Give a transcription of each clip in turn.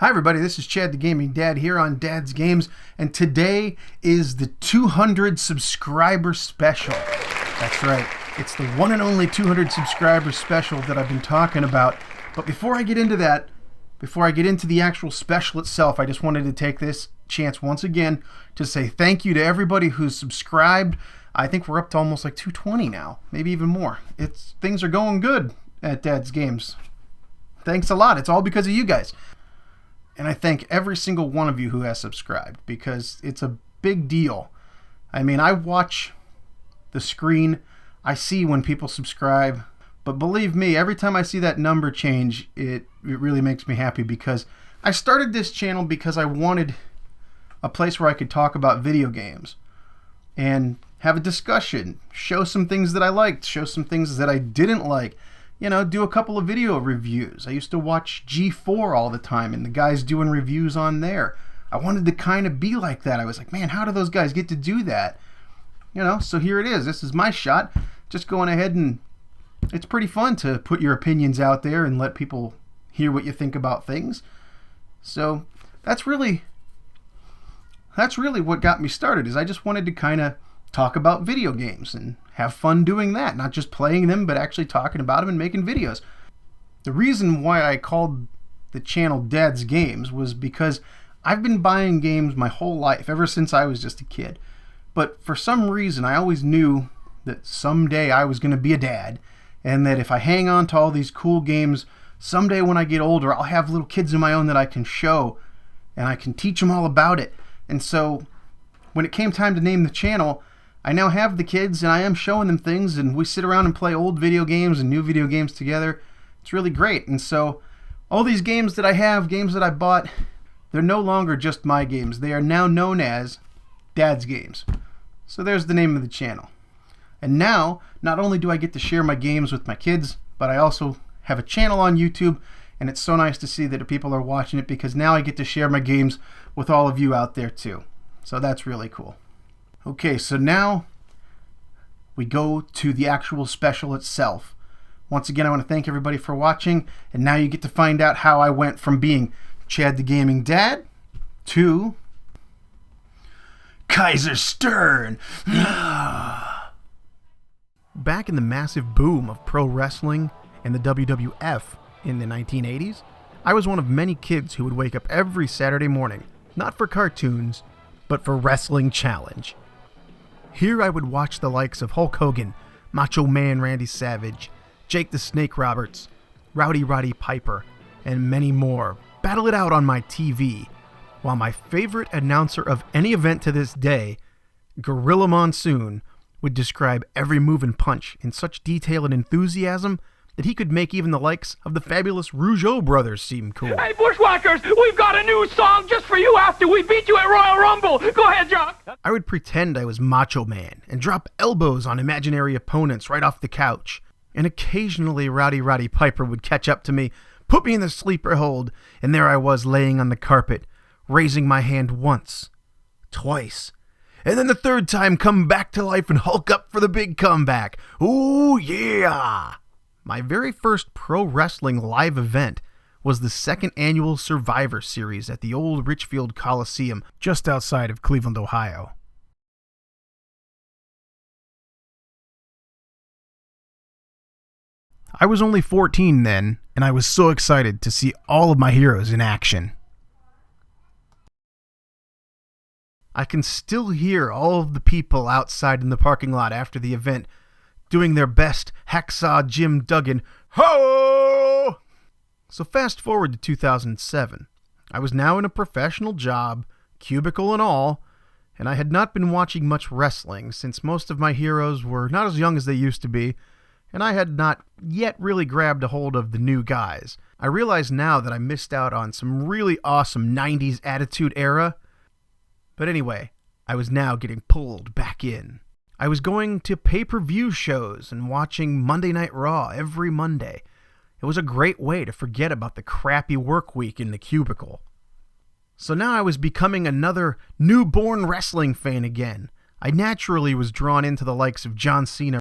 Hi everybody, this is Chad the Gaming Dad here on Dad's Games, and today is the 200 subscriber special. That's right, it's the one and only 200 subscriber special that I've been talking about. But before I get into that, before I get into the actual special itself, I just wanted to take this chance once again to say thank you to everybody who's subscribed. I think we're up to almost like 220 now, maybe even more. Things are going good at Dad's Games. Thanks a lot, it's all because of you guys. And I thank every single one of you who has subscribed, because it's a big deal. I mean, I watch the screen, I see when people subscribe, but believe me, every time I see that number change, it really makes me happy, because I started this channel because I wanted a place where I could talk about video games and have a discussion, show some things that I liked, show some things that I didn't like. You know, do a couple of video reviews. I used to watch G4 all the time and the guys doing reviews on there. I wanted to kind of be like that. I was like, man, how do those guys get to do that? You know, so here it is. This is my shot. Just going ahead, and it's pretty fun to put your opinions out there and let people hear what you think about things. So that's really what got me started, is I just wanted to kind of talk about video games and have fun doing that, not just playing them, but actually talking about them and making videos. The reason why I called the channel Dad's Games was because I've been buying games my whole life, ever since I was just a kid. But for some reason, I always knew that someday I was going to be a dad, and that if I hang on to all these cool games, someday when I get older, I'll have little kids of my own that I can show, and I can teach them all about it. And so when it came time to name the channel, I now have the kids, and I am showing them things, and we sit around and play old video games and new video games together. It's really great. And so all these games that I have, games that I bought, they're no longer just my games. They are now known as Dad's Games. So there's the name of the channel. And now, not only do I get to share my games with my kids, but I also have a channel on YouTube, and it's so nice to see that people are watching it, because now I get to share my games with all of you out there too. So that's really cool. Okay, so now we go to the actual special itself. Once again, I want to thank everybody for watching, and now you get to find out how I went from being Chad the Gaming Dad to Kaiser Stern. Back in the massive boom of pro wrestling and the WWF in the 1980s, I was one of many kids who would wake up every Saturday morning, not for cartoons, but for Wrestling Challenge. Here I would watch the likes of Hulk Hogan, Macho Man Randy Savage, Jake the Snake Roberts, Rowdy Roddy Piper, and many more battle it out on my TV, while my favorite announcer of any event to this day, Gorilla Monsoon, would describe every move and punch in such detail and enthusiasm that he could make even the likes of the fabulous Rougeau brothers seem cool. Hey, Bushwhackers, we've got a new song just for you after we beat you at Royal Rumble. Go ahead, John. I would pretend I was Macho Man and drop elbows on imaginary opponents right off the couch. And occasionally Rowdy Roddy Piper would catch up to me, put me in the sleeper hold, and there I was laying on the carpet, raising my hand once, twice, and then the third time come back to life and Hulk up for the big comeback. Ooh, yeah! My very first pro wrestling live event was the second annual Survivor Series at the old Richfield Coliseum just outside of Cleveland, Ohio. I was only 14 then, and I was so excited to see all of my heroes in action. I can still hear all of the people outside in the parking lot after the event doing their best Hacksaw Jim Duggan, ho! So fast forward to 2007. I was now in a professional job, cubicle and all, and I had not been watching much wrestling since most of my heroes were not as young as they used to be, and I had not yet really grabbed a hold of the new guys. I realize now that I missed out on some really awesome 90s Attitude Era, but anyway, I was now getting pulled back in. I was going to pay-per-view shows and watching Monday Night Raw every Monday. It was a great way to forget about the crappy work week in the cubicle. So now I was becoming another newborn wrestling fan again. I naturally was drawn into the likes of John Cena,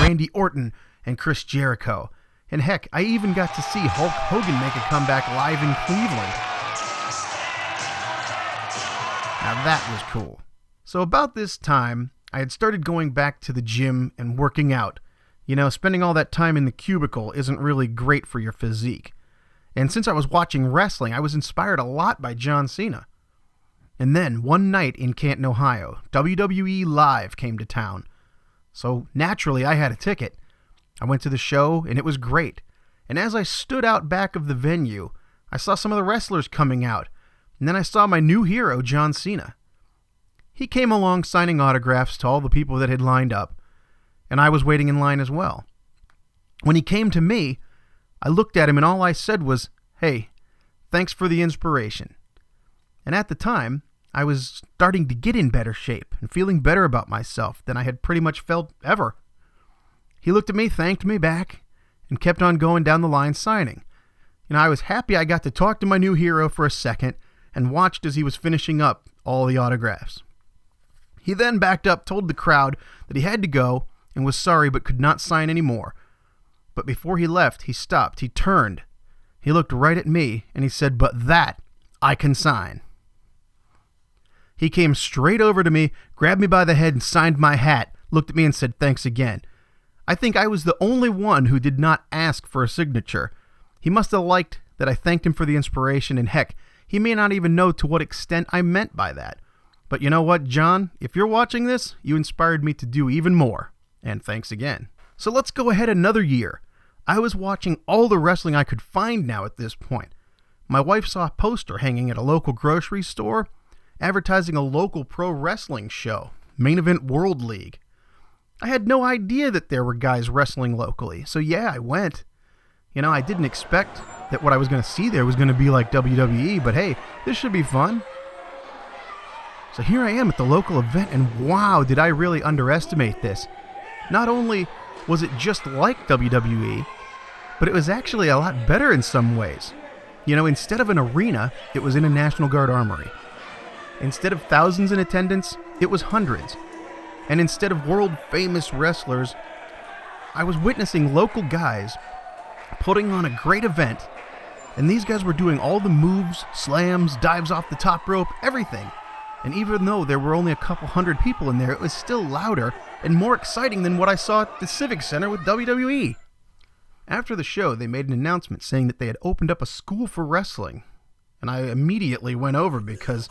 Randy Orton, and Chris Jericho, And heck, I even got to see Hulk Hogan make a comeback live in Cleveland. Now that was cool. So about this time, I had started going back to the gym and working out. You know, spending all that time in the cubicle isn't really great for your physique. And since I was watching wrestling, I was inspired a lot by John Cena. And then, one night in Canton, Ohio, WWE Live came to town. So, naturally, I had a ticket. I went to the show, and it was great. And as I stood out back of the venue, I saw some of the wrestlers coming out. And then I saw my new hero, John Cena. He came along signing autographs to all the people that had lined up. And I was waiting in line as well. When he came to me, I looked at him and all I said was, "Hey, thanks for the inspiration." And at the time, I was starting to get in better shape and feeling better about myself than I had pretty much felt ever. He looked at me, thanked me back, and kept on going down the line signing. You know, I was happy I got to talk to my new hero for a second and watched as he was finishing up all the autographs. He then backed up, told the crowd that he had to go and was sorry but could not sign any more. But before he left, he stopped, he turned, he looked right at me, and he said, "But that I can sign." He came straight over to me, grabbed me by the head and signed my hat, looked at me and said, "Thanks again." I think I was the only one who did not ask for a signature. He must have liked that I thanked him for the inspiration, and heck, he may not even know to what extent I meant by that. But you know what, John? If you're watching this, you inspired me to do even more. And thanks again. So let's go ahead another year. I was watching all the wrestling I could find now at this point. My wife saw a poster hanging at a local grocery store advertising a local pro wrestling show, Main Event World League. I had no idea that there were guys wrestling locally, so yeah, I went. You know, I didn't expect that what I was going to see there was going to be like WWE, but hey, this should be fun. So here I am at the local event, and wow, did I really underestimate this. Not only was it just like WWE, but it was actually a lot better in some ways. You know, instead of an arena, it was in a National Guard armory. Instead of thousands in attendance, it was hundreds. And instead of world-famous wrestlers, I was witnessing local guys putting on a great event, and these guys were doing all the moves, slams, dives off the top rope, everything. And even though there were only a couple hundred people in there, it was still louder and more exciting than what I saw at the Civic Center with WWE. After the show, they made an announcement saying that they had opened up a school for wrestling. And I immediately went over because,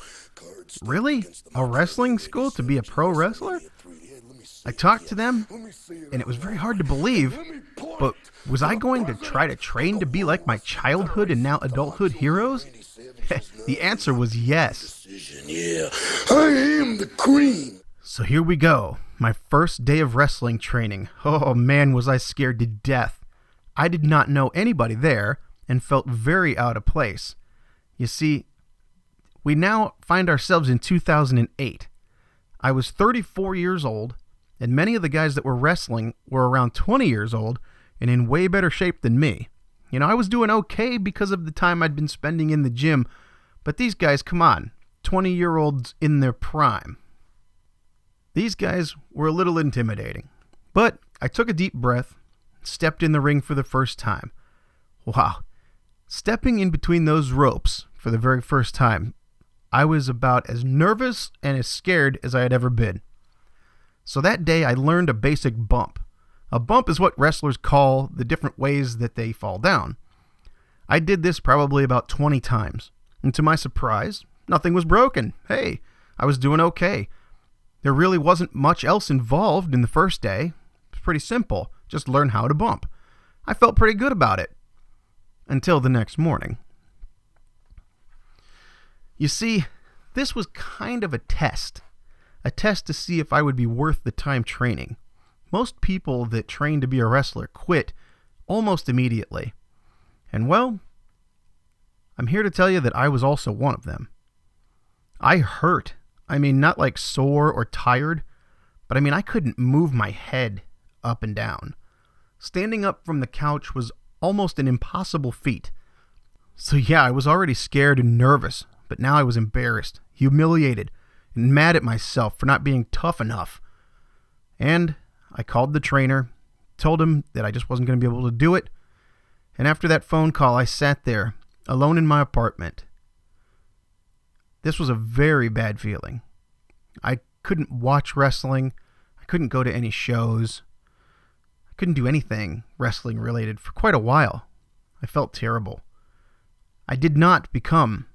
really? A wrestling school to be a pro wrestler? I talked to them, and it was very hard to believe, but was I going to try to train to be like my childhood and now adulthood heroes? The answer was yes. Yeah, I am the cream. So here we go, my first day of wrestling training. Oh man, was I scared to death. I did not know anybody there and felt very out of place. You see, we now find ourselves in 2008. I was 34 years old, and many of the guys that were wrestling were around 20 years old and in way better shape than me. You know, I was doing okay because of the time I'd been spending in the gym, but these guys, come on, 20-year-olds in their prime. These guys were a little intimidating, but I took a deep breath, stepped in the ring for the first time. Wow, stepping in between those ropes for the very first time, I was about as nervous and as scared as I had ever been. So that day I learned a basic bump. A bump is what wrestlers call the different ways that they fall down. I did this probably about 20 times, and to my surprise, nothing was broken. Hey, I was doing okay. There really wasn't much else involved in the first day. It was pretty simple, just learn how to bump. I felt pretty good about it. Until the next morning. You see, this was kind of a test to see if I would be worth the time training. Most people that train to be a wrestler quit almost immediately. And well, I'm here to tell you that I was also one of them. I hurt. I mean, not like sore or tired, but I mean, I couldn't move my head up and down. Standing up from the couch was almost an impossible feat. So yeah, I was already scared and nervous, but now I was embarrassed, humiliated, and mad at myself for not being tough enough. And I called the trainer, told him that I just wasn't going to be able to do it, And after that phone call, I sat there, alone in my apartment. This was a very bad feeling. I couldn't watch wrestling. I couldn't go to any shows. I couldn't do anything wrestling related for quite a while. I felt terrible. I did not become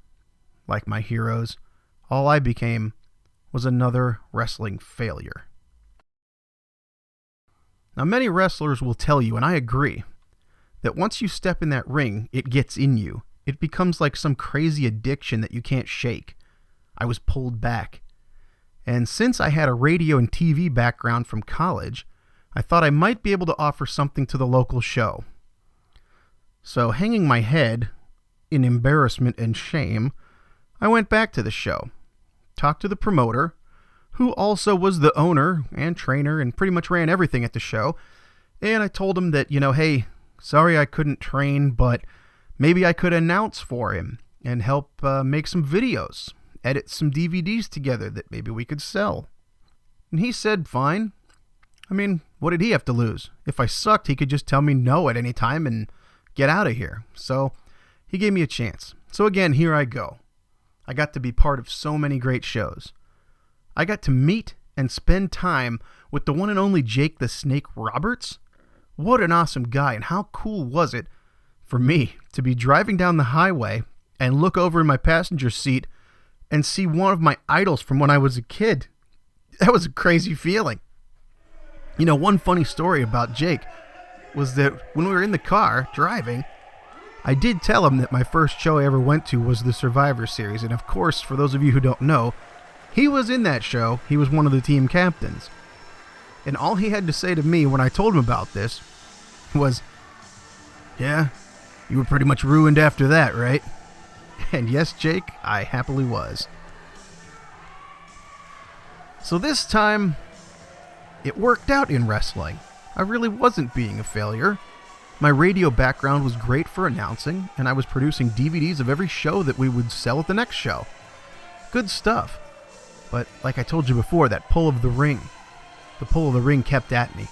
like my heroes. All I became was another wrestling failure. Now, many wrestlers will tell you, and I agree, that once you step in that ring, it gets in you. It becomes like some crazy addiction that you can't shake. I was pulled back. And since I had a radio and TV background from college, I thought I might be able to offer something to the local show. So, hanging my head in embarrassment and shame, I went back to the show, talked to the promoter, who also was the owner and trainer and pretty much ran everything at the show, and I told him that, hey, sorry I couldn't train, but maybe I could announce for him and help make some videos, edit some DVDs together that maybe we could sell. And he said, fine. I mean, what did he have to lose? If I sucked, he could just tell me no at any time and get out of here. So he gave me a chance. So again, here I go. I got to be part of so many great shows. I got to meet and spend time with the one and only Jake the Snake Roberts. What an awesome guy, and how cool was it for me to be driving down the highway and look over in my passenger seat and see one of my idols from when I was a kid. That was a crazy feeling. One funny story about Jake was that when we were in the car driving, I did tell him that my first show I ever went to was the Survivor Series, and of course, for those of you who don't know, he was in that show. He was one of the team captains. And all he had to say to me when I told him about this was, yeah, you were pretty much ruined after that, right? And yes, Jake, I happily was. So this time, it worked out in wrestling. I really wasn't being a failure. My radio background was great for announcing, and I was producing DVDs of every show that we would sell at the next show. Good stuff. But like I told you before, that pull of the ring kept at me.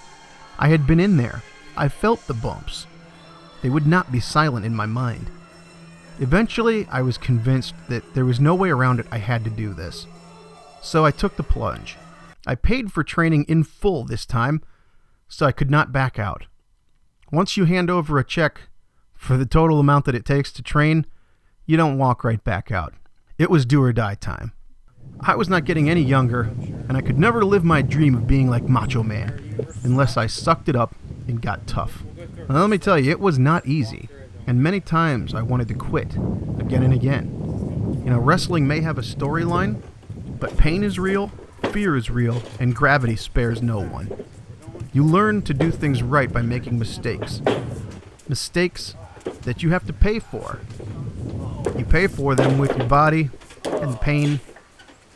I had been in there. I felt the bumps. They would not be silent in my mind. Eventually, I was convinced that there was no way around it. I had to do this. So I took the plunge. I paid for training in full this time, so I could not back out. Once you hand over a check for the total amount that it takes to train, you don't walk right back out. It was do or die time. I was not getting any younger, and I could never live my dream of being like Macho Man unless I sucked it up and got tough. Now, let me tell you, it was not easy, and many times I wanted to quit again and again. Wrestling may have a storyline, but pain is real, fear is real, and gravity spares no one. You learn to do things right by making mistakes. Mistakes that you have to pay for. You pay for them with your body and pain,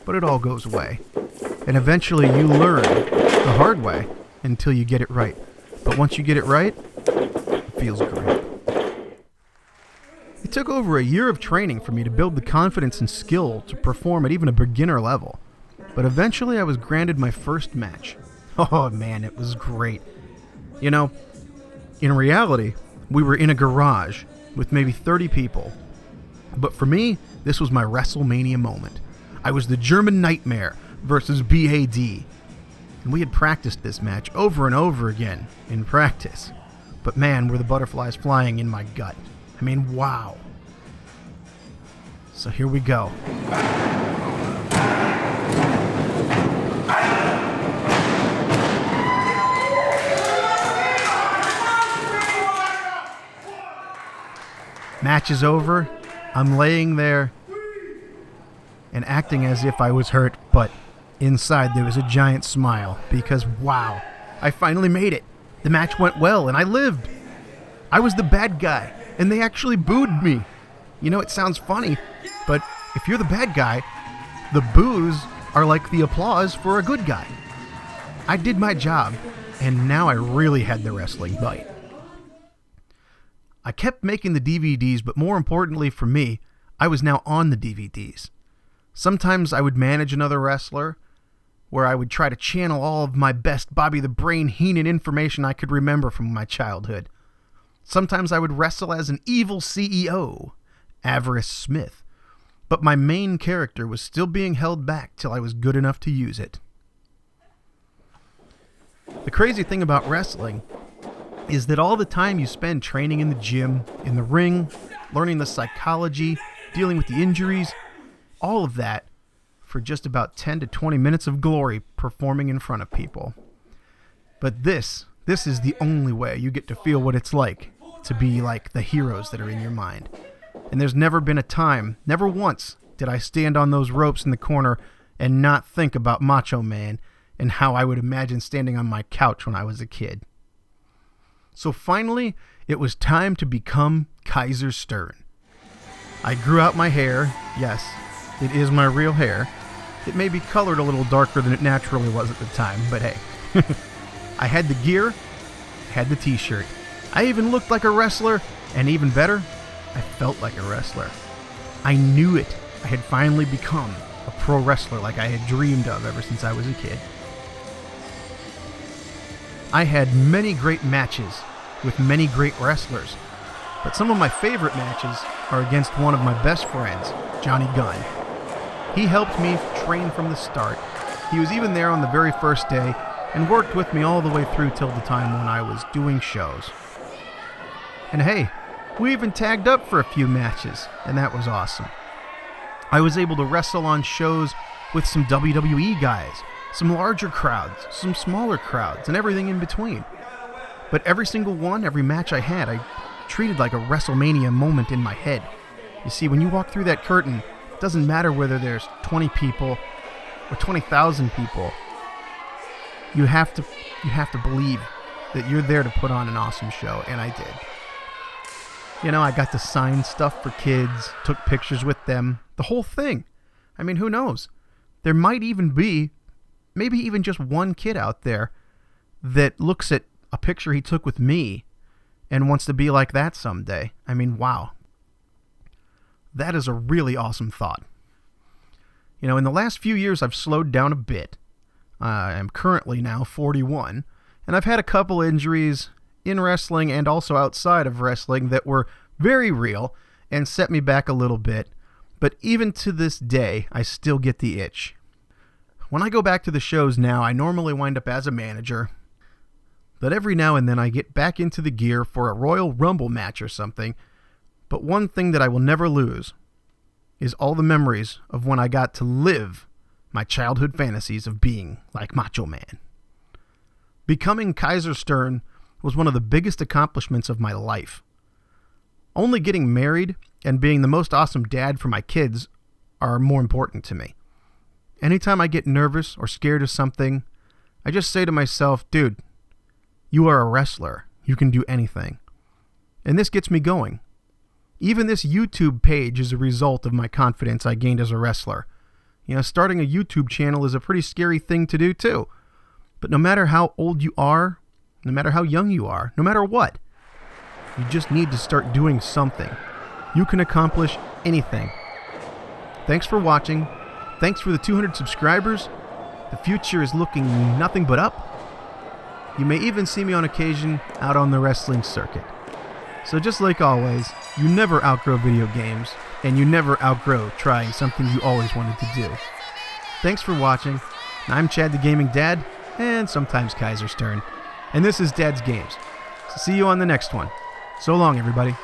but it all goes away. And eventually you learn the hard way until you get it right. But once you get it right, it feels great. It took over a year of training for me to build the confidence and skill to perform at even a beginner level. But eventually I was granted my first match. Oh man, it was great. In reality, we were in a garage with maybe 30 people. But for me, this was my WrestleMania moment. I was the German Nightmare versus BAD. And we had practiced this match over and over again in practice. But man, were the butterflies flying in my gut. I mean, wow. So here we go. Match is over. I'm laying there and acting as if I was hurt, but inside there was a giant smile because, wow, I finally made it. The match went well and I lived. I was the bad guy and they actually booed me. It sounds funny, but if you're the bad guy, the boos are like the applause for a good guy. I did my job, and now I really had the wrestling bite. I kept making the DVDs, but more importantly for me, I was now on the DVDs. Sometimes I would manage another wrestler, where I would try to channel all of my best Bobby the Brain Heenan information I could remember from my childhood. Sometimes I would wrestle as an evil CEO, Avarice Smith, but my main character was still being held back till I was good enough to use it. The crazy thing about wrestling is that all the time you spend training in the gym, in the ring, learning the psychology, dealing with the injuries, all of that for just about 10 to 20 minutes of glory performing in front of people. But this is the only way you get to feel what it's like to be like the heroes that are in your mind. And there's never been a time, never once, did I stand on those ropes in the corner and not think about Macho Man and how I would imagine standing on my couch when I was a kid. So finally, it was time to become Kaiser Stern. I grew out my hair. Yes, it is my real hair. It may be colored a little darker than it naturally was at the time, but hey. I had the gear, had the t-shirt. I even looked like a wrestler, and even better, I felt like a wrestler. I knew it. I had finally become a pro wrestler like I had dreamed of ever since I was a kid. I had many great matches with many great wrestlers, but some of my favorite matches are against one of my best friends, Johnny Gunn. He helped me train from the start. He was even there on the very first day and worked with me all the way through till the time when I was doing shows. And hey, we even tagged up for a few matches, and that was awesome. I was able to wrestle on shows with some WWE guys, some larger crowds, some smaller crowds, and everything in between. But every single one, every match I had, I treated like a WrestleMania moment in my head. You see, when you walk through that curtain, it doesn't matter whether there's 20 people or 20,000 people. You have to believe that you're there to put on an awesome show, and I did. You know, I got to sign stuff for kids, took pictures with them, the whole thing. I mean, who knows? There might even be, maybe even just one kid out there that looks at a picture he took with me and wants to be like that someday. I mean, wow. That is a really awesome thought. You know, in the last few years, I've slowed down a bit. I'm currently now 41, and I've had a couple injuries in wrestling and also outside of wrestling that were very real and set me back a little bit. But even to this day, I still get the itch. When I go back to the shows now, I normally wind up as a manager, but every now and then I get back into the gear for a Royal Rumble match or something. But one thing that I will never lose is all the memories of when I got to live my childhood fantasies of being like Macho Man. Becoming Kaiser Stern was one of the biggest accomplishments of my life. Only getting married and being the most awesome dad for my kids are more important to me. Anytime I get nervous or scared of something, I just say to myself, dude, you are a wrestler. You can do anything. And this gets me going. Even this YouTube page is a result of my confidence I gained as a wrestler. You know, starting a YouTube channel is a pretty scary thing to do too. But no matter how old you are, no matter how young you are, no matter what, you just need to start doing something. You can accomplish anything. Thanks for watching. Thanks for the 200 subscribers. The future is looking nothing but up. You may even see me on occasion out on the wrestling circuit. So just like always, you never outgrow video games, and you never outgrow trying something you always wanted to do. Thanks for watching. I'm Chad the Gaming Dad, and sometimes Kaiser Stern. And this is Dad's Games. So see you on the next one. So long, everybody.